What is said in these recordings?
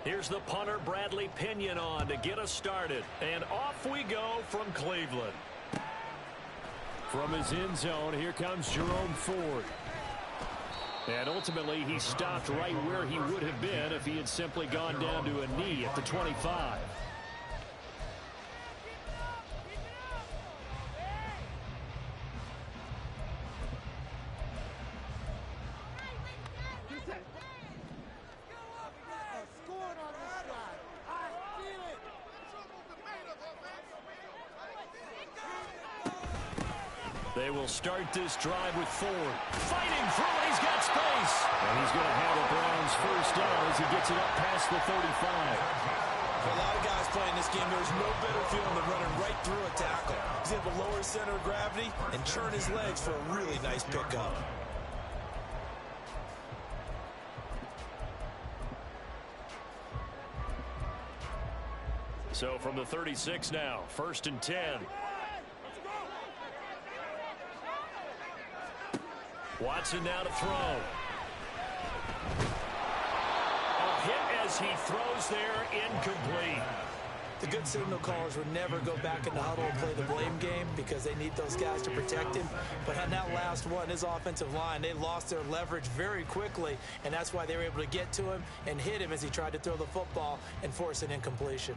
Here's the punter, Bradley Pinion, on to get us started. And off we go from Cleveland. From his end zone, here comes Jerome Ford. And ultimately, he stopped right where he would have been if he had simply gone down to a knee at the 25. They will start this drive with Ford. Fighting through, and he's got space. And he's going to have the Browns first down as he gets it up past the 35. For a lot of guys playing this game, there's no better feeling than running right through a tackle. He's able to lower his center of gravity and turn his legs for a really nice pickup. So from the 36 now, 1st and 10. Watson now to throw. A hit as he throws there, incomplete. The good signal callers would never go back in the huddle and play the blame game because they need those guys to protect him. But on that last one, his offensive line, they lost their leverage very quickly, and that's why they were able to get to him and hit him as he tried to throw the football and force an incompletion.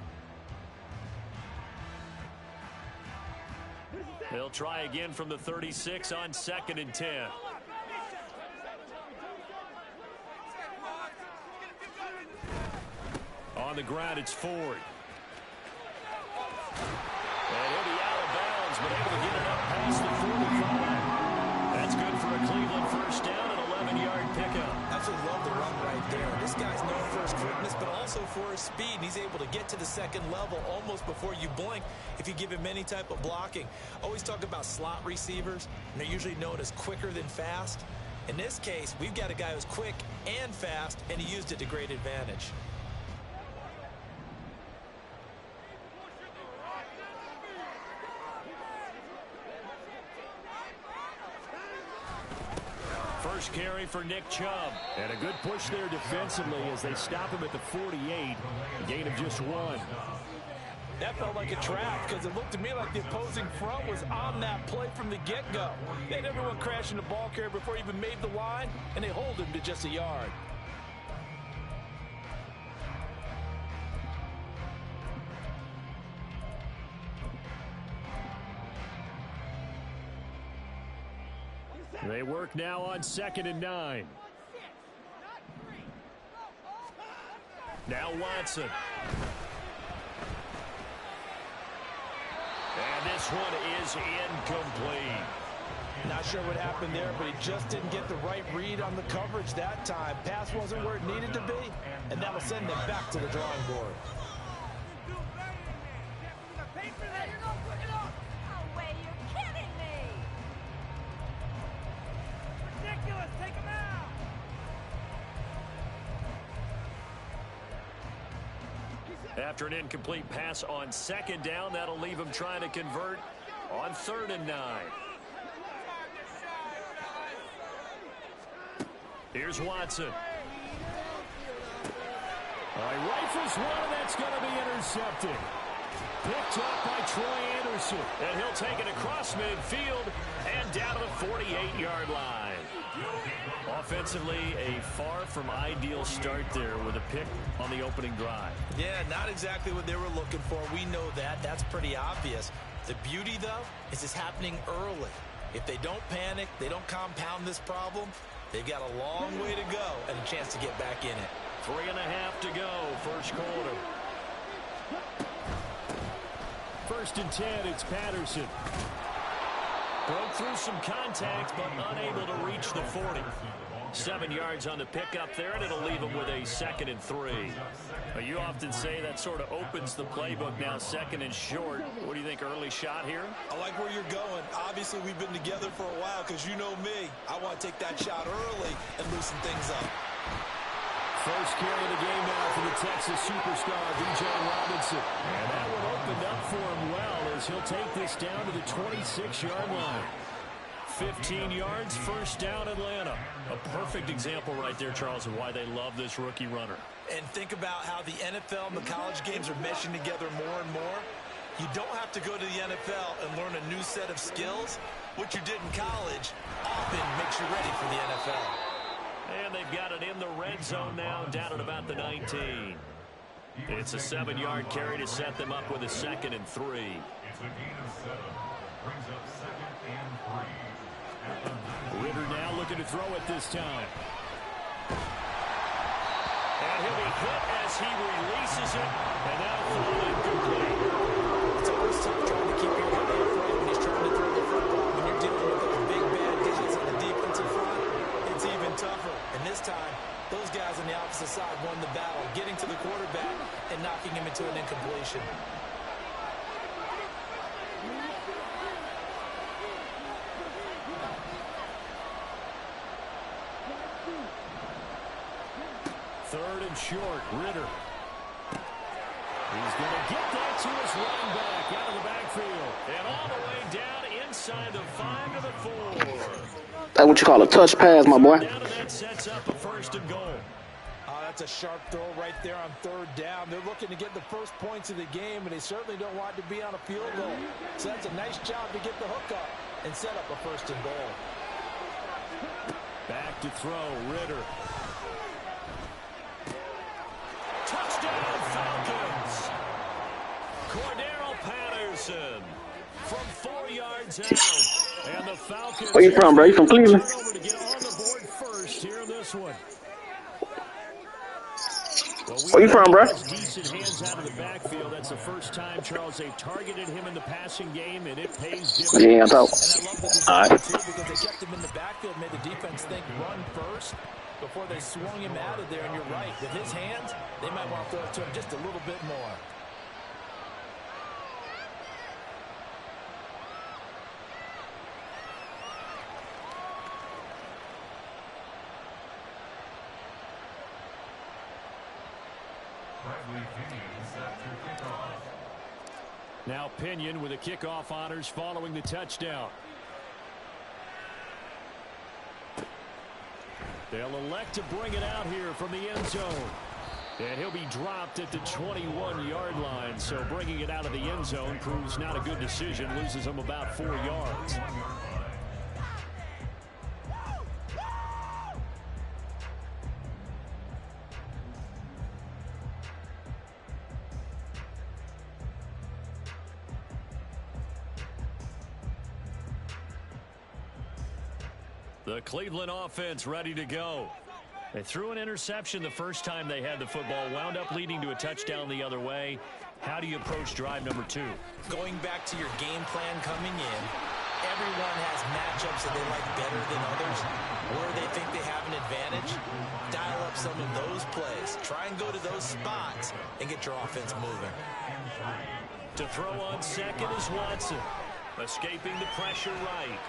They'll try again from the 36 on 2nd and 10. On the ground, it's Ford. And he'll be out of bounds, but able to get it up past the 45. That's good for a Cleveland first down and 11-yard pickup. Absolutely love the run right there. This guy's known for his quickness, but also for his speed. And he's able to get to the second level almost before you blink if you give him any type of blocking. Always talk about slot receivers, and they're usually known as quicker than fast. In this case, we've got a guy who's quick and fast, and he used it to great advantage. First carry for Nick Chubb. And a good push there defensively as they stop him at the 48. A gain of just 1. That felt like a trap because it looked to me like the opposing front was on that play from the get-go. They had everyone crashing the ball carrier before he even made the line, and they hold him to just a yard. They work now on 2nd and 9. Now Watson. And this one is incomplete. Not sure what happened there, but he just didn't get the right read on the coverage that time. Pass wasn't where it needed to be, and that'll send them back to the drawing board. After an incomplete pass on 2nd down, that'll leave him trying to convert on 3rd and 9. Here's Watson. He rifles one, and that's going to be intercepted. Picked up by Troy Anderson. And he'll take it across midfield and down to the 48-yard line. Offensively, a far from ideal start there with a pick on the opening drive. Yeah, not exactly what they were looking for. We know that. That's pretty obvious. The beauty, though, is it's happening early. If they don't panic, they don't compound this problem, they've got a long way to go and a chance to get back in it. 3.5 to go, first quarter. 1st and 10, it's Patterson. Broke through some contact, but unable to reach the 40. 7 yards on the pickup there, and it'll leave him with a 2nd and 3. You often say that sort of opens the playbook now, 2nd and short. What do you think, early shot here? I like where you're going. Obviously, we've been together for a while because you know me. I want to take that shot early and loosen things up. First carry of the game now for the Texas superstar, B.J. Robinson. And that one opened up for him well as he'll take this down to the 26-yard line. 15 yards, first down, Atlanta. A perfect example right there, Charles, of why they love this rookie runner. And think about how the NFL and the college games are meshing together more and more. You don't have to go to the NFL and learn a new set of skills. What you did in college often makes you ready for the NFL. And they've got it in the red zone now, down at about the 19. It's a 7-yard carry to set them up with a 2nd and 3. Ritter now looking to throw it this time. And he'll be hit as he releases it, and now thrown incomplete. It's always tough trying to keep your guy upright when he's trying to throw the football. When you're dealing with those big bad digits on the defensive front, it's even tougher. And this time, those guys on the opposite side won the battle, getting to the quarterback and knocking him into an incompletion. Third and short, Ritter. He's going to get that to his running back out of the backfield. And all the way down inside the 5 to the 4. That's what you call a touch pass, my boy. Down, and that sets up a 1st and goal. That's a sharp throw right there on 3rd down. They're looking to get the first points of the game, and they certainly don't want to be on a field goal. So that's a nice job to get the hook up and set up a 1st and goal. Back to throw, Ritter. Touchdown, Falcons. Cordero Patterson from 4 yards out. And the Falcons. Where you from, bro? You from Cleveland? To get on the board first here in this one. Where you from, bro? Decent hands out of the backfield. That's the first time, Charles, they've targeted him in the passing game, and it pays dividends. Yeah, I thought. And I love the All right. too, because they kept him in the backfield, made the defense think run first before they swung him out of there. And you're right, with his hands, they might want to throw it to him just a little bit more. Now Pinion with the kickoff honors following the touchdown. They'll elect to bring it out here from the end zone. And he'll be dropped at the 21-yard line. So bringing it out of the end zone proves not a good decision. Loses him about 4 yards. The Cleveland offense ready to go. They threw an interception the first time they had the football, wound up leading to a touchdown the other way. How do you approach drive number 2? Going back to your game plan coming in, everyone has matchups that they like better than others, where they think they have an advantage. Dial up some of those plays. Try and go to those spots and get your offense moving. To throw on second is Watson. Escaping the pressure right.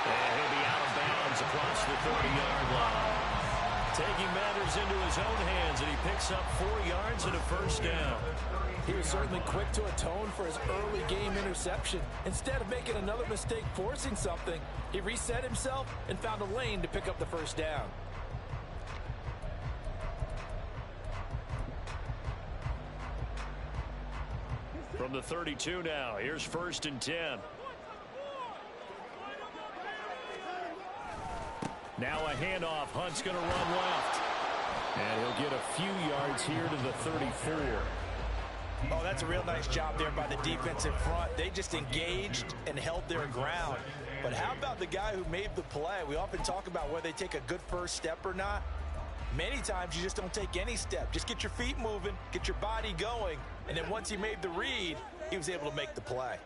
And he'll be out of bounds across the 30-yard line. Taking matters into his own hands, and he picks up 4 yards and a first down. He was certainly quick to atone for his early game interception. Instead of making another mistake forcing something, he reset himself and found a lane to pick up the first down. From the 32 now, here's 1st and 10. Now a handoff. Hunt's going to run left. And he'll get a few yards here to the 34. Oh, that's a real nice job there by the defensive front. They just engaged and held their ground. But how about the guy who made the play? We often talk about whether they take a good first step or not. Many times you just don't take any step. Just get your feet moving, get your body going, and then once he made the read, he was able to make the play.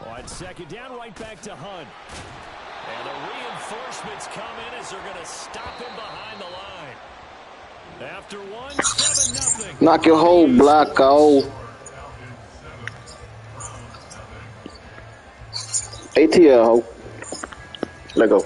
On 2nd down, right back to Hunt. And the reinforcements come in as they're going to stop him behind the line. After 7-0. Knock your whole block out. ATL Hoe. Let go.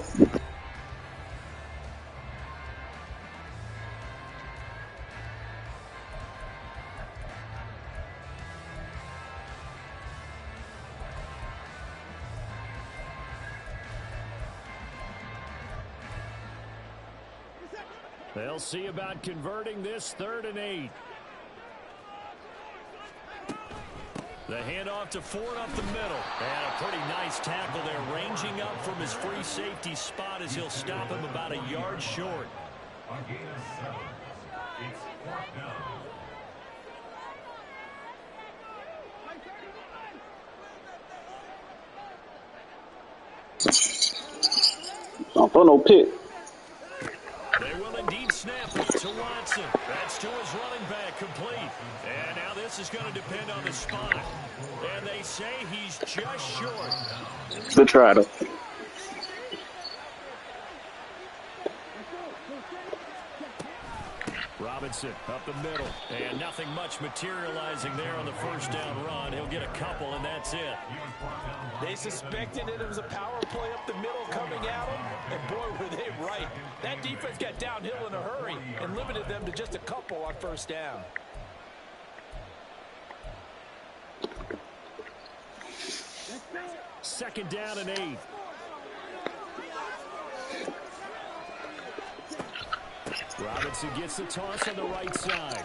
They'll see about converting this 3rd and 8. The handoff to Ford up the middle. And a pretty nice tackle there, ranging up from his free safety spot as he'll stop him about a yard short. Don't throw no pick. They will indeed snap it to Watson. That's to his running back, complete. And now this is going to depend on the spot. And they say he's just short. Good try, though. Robinson up the middle. And nothing much materializing there on the first down run. He'll get a couple, and that's it. They suspected it was a power play up the middle coming at him, and boy, were they right. That defense got downhill in a hurry and limited them to just a couple on first down. Second down and 8. Robinson gets the toss on the right side.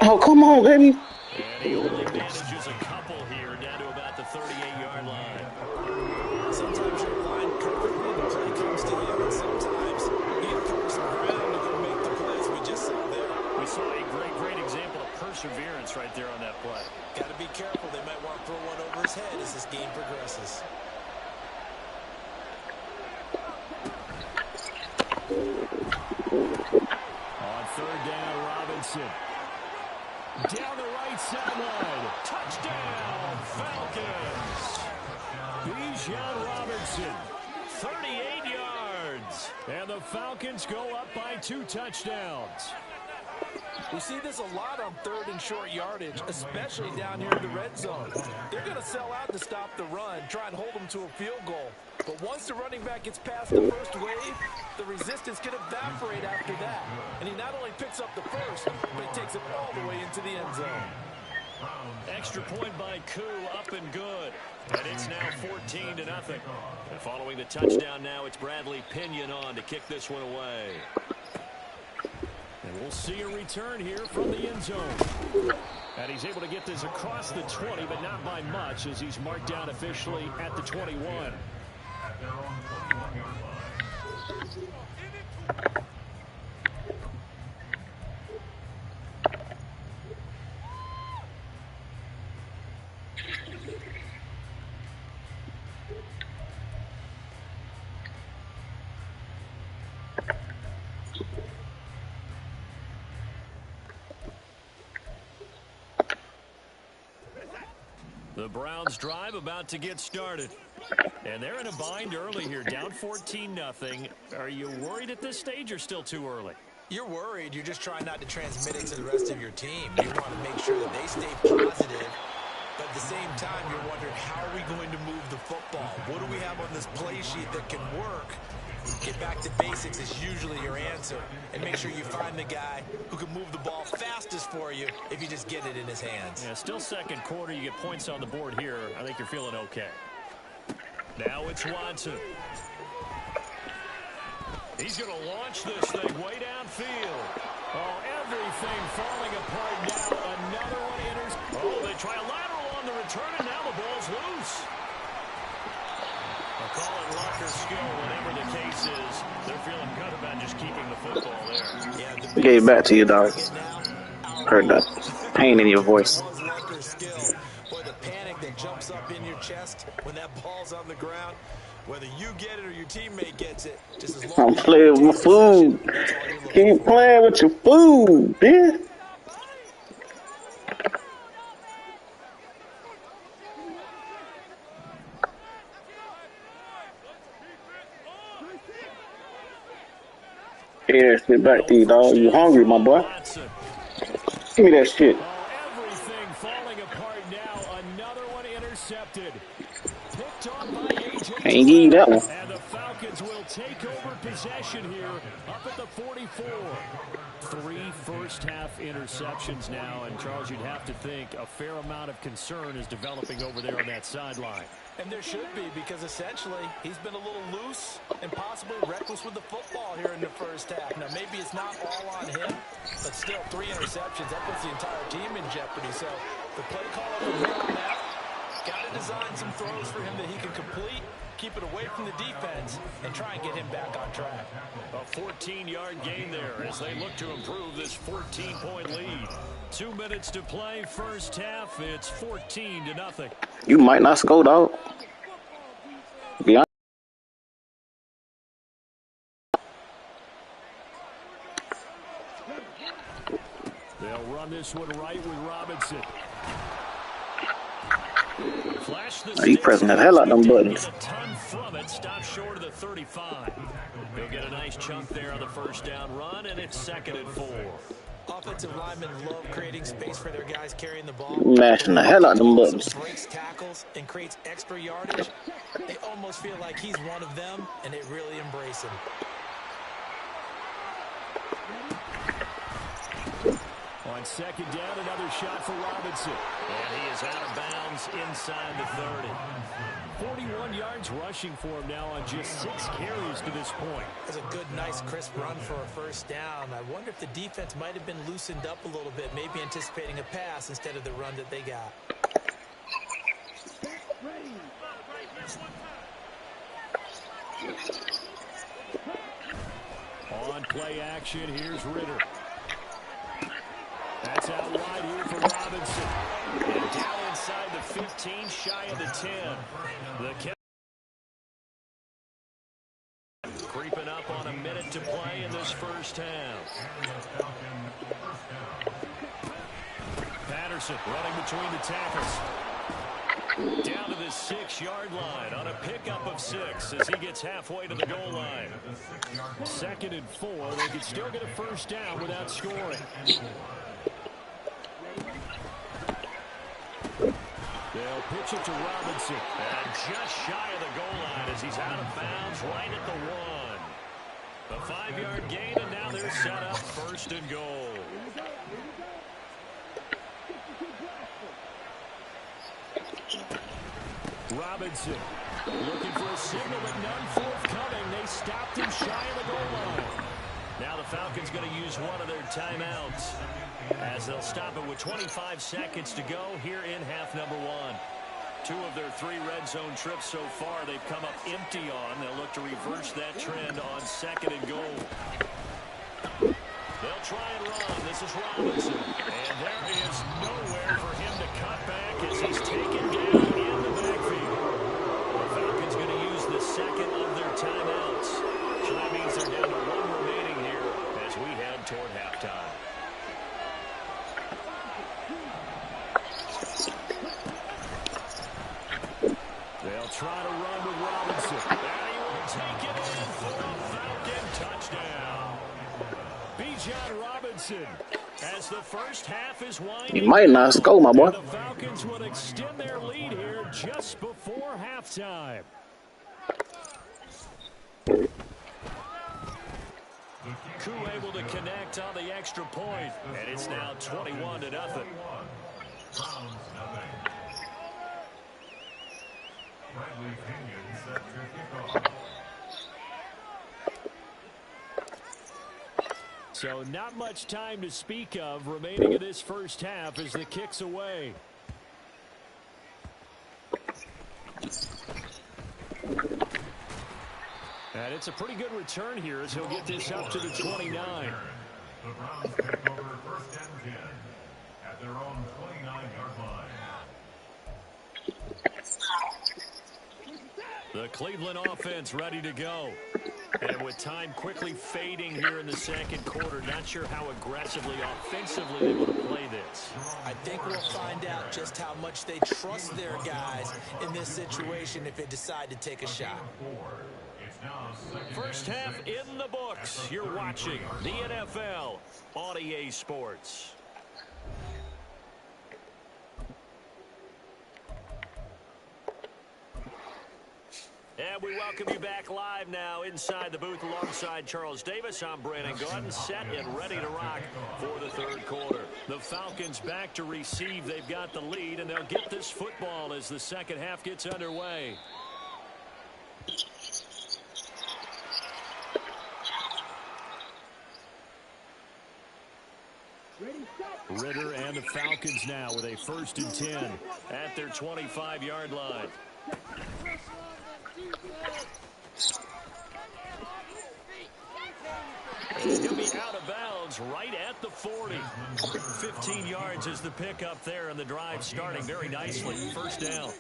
Oh, come on, baby. And he only manages a couple here, down to about the 38-yard line. Sometimes you're aligned perfectly, the play comes to you, and sometimes you get to cover some ground to go make the plays we just saw there. We saw a great example of perseverance right there on that play. Got to be careful. They might want to throw one over his head as this game progresses. On 3rd down, Robinson. Down the right sideline. Touchdown, Falcons. Bijan Robinson, 38 yards. And the Falcons go up by 2 touchdowns. We see this a lot on 3rd and short yardage, especially down here in the red zone. They're going to sell out to stop the run, try and hold them to a field goal. But once the running back gets past the first wave, the resistance can evaporate after that. And he not only picks up the first, but he takes it all the way into the end zone. Extra point by Koo, up and good. And it's now 14-0. And following the touchdown now, it's Bradley Pinion on to kick this one away. And we'll see a return here from the end zone. And he's able to get this across the 20, but not by much, as he's marked down officially at the 21. The Browns drive about to get started. And they're in a bind early here, down 14-0. Are you worried at this stage or still too early? You're worried. You're just trying not to transmit it to the rest of your team. You want to make sure that they stay positive. But at the same time, you're wondering, how are we going to move the football? What do we have on this play sheet that can work? Get back to basics is usually your answer. And make sure you find the guy who can move the ball fastest for you if you just get it in his hands. Yeah, still second quarter. You get points on the board here. I think you're feeling okay. Now it's Watson. He's going to launch this thing way downfield. Oh, everything falling apart now. Another one enters. Oh, they try a lateral on the return, and now the ball's loose. I'll call it luck or skill, whatever the case is. They're feeling good about just keeping the football there. I gave it back to you, dog. Heard that pain in your voice. Luck or skill. Boy, the panic that jumps up in your chest when that ball's on the ground, whether you get it or your teammate gets it, just as long I'm playing with my food. Keep playing with your food, bitch. Give that shit back to you, dog. You hungry, my boy? Give me that shit. Everything falling apart now. Another one intercepted. intercepted. Picked off by A.J. Can't give you that one. And the Falcons will take over possession here up at the 44. 3 first-half interceptions now, and Charles, you'd have to think a fair amount of concern is developing over there on that sideline. And there should be, because essentially he's been a little loose and possibly reckless with the football here in the first half. Now, maybe it's not all on him, but still 3 interceptions. That puts the entire team in jeopardy. So the play caller from here on out, got to design some throws for him that he can complete, keep it away from the defense, and try and get him back on track. A 14-yard gain there as they look to improve this 14-point lead. 2 minutes to play first half. It's 14-0. You might not score, dog. Be honest. They'll run this one right with Robinson. You pressing the hell out them buttons. A ton from it, stop short of the 35. He'll get a nice chunk there on the first down run, and it's 2nd and 4. Offensive linemen love creating space for their guys carrying the ball. Mashing the hell out them buttons. Breaks tackles and creates extra yardage. They almost feel like he's one of them, and they really embrace him. On 2nd down, another shot for Robinson. And he is out of bounds inside the 30. 41 yards rushing for him now on just 6 carries to this point. That's a good, nice, crisp run for a first down. I wonder if the defense might have been loosened up a little bit, maybe anticipating a pass instead of the run that they got. On play action, here's Ritter. That's out wide here for Robinson. And down inside the 15, shy of the 10. The creeping up on a minute to play in this first half. Patterson running between the tackles. Down to the 6-yard line on a pickup of 6 as he gets halfway to the goal line. 2nd and 4. They can still get a first down without scoring. They'll pitch it to Robinson. And just shy of the goal line as he's out of bounds right at the 1. A 5-yard gain, and now they're set up 1st and goal. Robinson looking for a signal, but none forthcoming. They stopped him shy of the goal line. Now the Falcons going to use one of their timeouts as they'll stop it with 25 seconds to go here in half number 1. 2 of their 3 red zone trips so far they've come up empty on. They'll look to reverse that trend on 2nd and goal. They'll try and run. This is Robinson. And there is nowhere for him to cut back as he's taken down in the backfield. The Falcons going to use the 2nd of their timeouts. So that means they're down to 1 remaining here as we head toward halftime. They'll try to run with Robinson. And he will take it in for a Falcon touchdown. Bijan Robinson, as the first half is winding. You might not score, my boy. The Falcons would extend their lead here just before halftime. Coup able to connect on the extra point, and it's now 21-0. So not much time to speak of remaining in this first half as the kick's away. And it's a pretty good return here as he'll get this up to the 29. The Browns take over 1st and 10 at their own 29-yard line. The Cleveland offense ready to go. And with time quickly fading here in the 2nd quarter, not sure how aggressively, offensively they want to play this. I think we'll find out just how much they trust their guys in this situation if they decide to take a shot. First half in the books. You're watching the NFL on EA Sports. And we welcome you back live now inside the booth alongside Charles Davis. I'm Brandon Gordon, set and ready to rock for the third quarter. The Falcons back to receive. They've got the lead, and they'll get this football as the second half gets underway. Ritter and the Falcons now with a 1st and 10 at their 25-yard line. He'll be out of bounds right at the 40. 15 yards is the pickup there, and the drive starting very nicely. 1st down.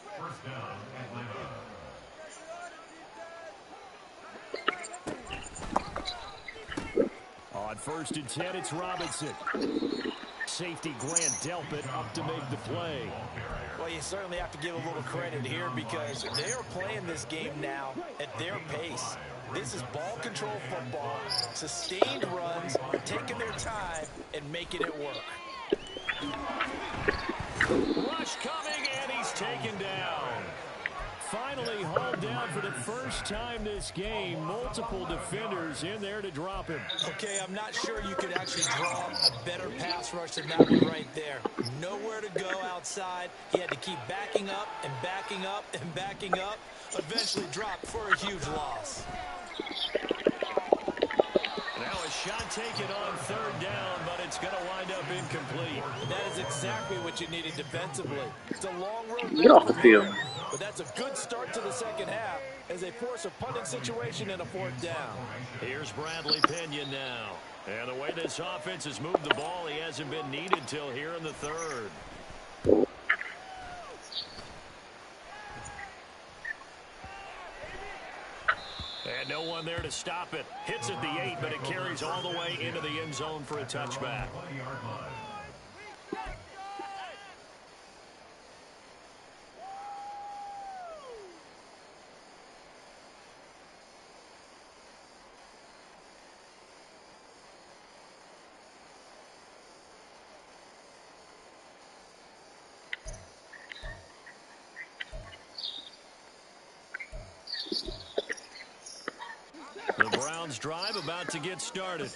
On 1st and 10, it's Robinson. Safety Grant Delpit up to make the play. Well, you certainly have to give a little credit here because they're playing this game now at their pace. This is ball control football, sustained runs, taking their time and making it work. Rush coming, and he's taken down. Finally hauled down for the first time this game. Multiple defenders in there to drop him. Okay, I'm not sure you could actually draw a better pass rush than that one right there. Nowhere to go outside. He had to keep backing up and backing up and backing up. Eventually dropped for a huge loss. Now a shot taken on 3rd down, but it's going to wind up incomplete. That is exactly what you needed defensively. It's a long road. Get off the field. But that's a good start to the second half as they force a punting situation and a 4th down. Here's Bradley Pinion now. And the way this offense has moved the ball, he hasn't been needed till here in the 3rd. And no one there to stop it. Hits at the 8, but it carries all the way into the end zone for a touchback. The Browns drive about to get started.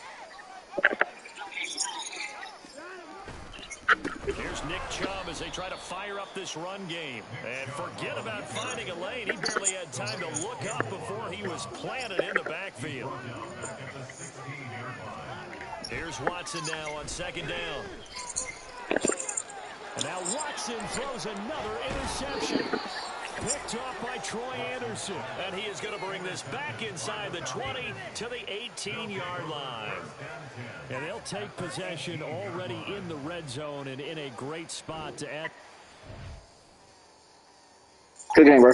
Here's Nick Chubb as they try to fire up this run game. And forget about finding a lane. He barely had time to look up before he was planted in the backfield. Here's Watson now on 2nd down. And now Watson throws another interception. Picked off by Troy Anderson. And he is going to bring this back inside the 20 to the 18-yard line. And they'll take possession already in the red zone and in a great spot to add. Good game, bro.